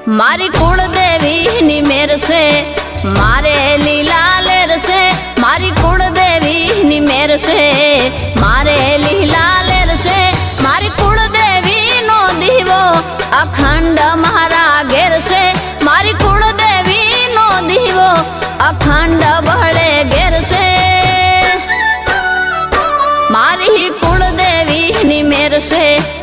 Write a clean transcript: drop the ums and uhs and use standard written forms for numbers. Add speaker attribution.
Speaker 1: મારી કુળદેવીની મેર છે મારે લીલા લેર છે મારી કુળદેવીની મેર છે મારે લીલા લેર છે મારી કુળદેવીનો દીવો અખંડ મારા ઘેર છે મારી કુળદેવીનો દીવો અખંડ બળે ઘેર છે મારી કુળદેવીની મેર છે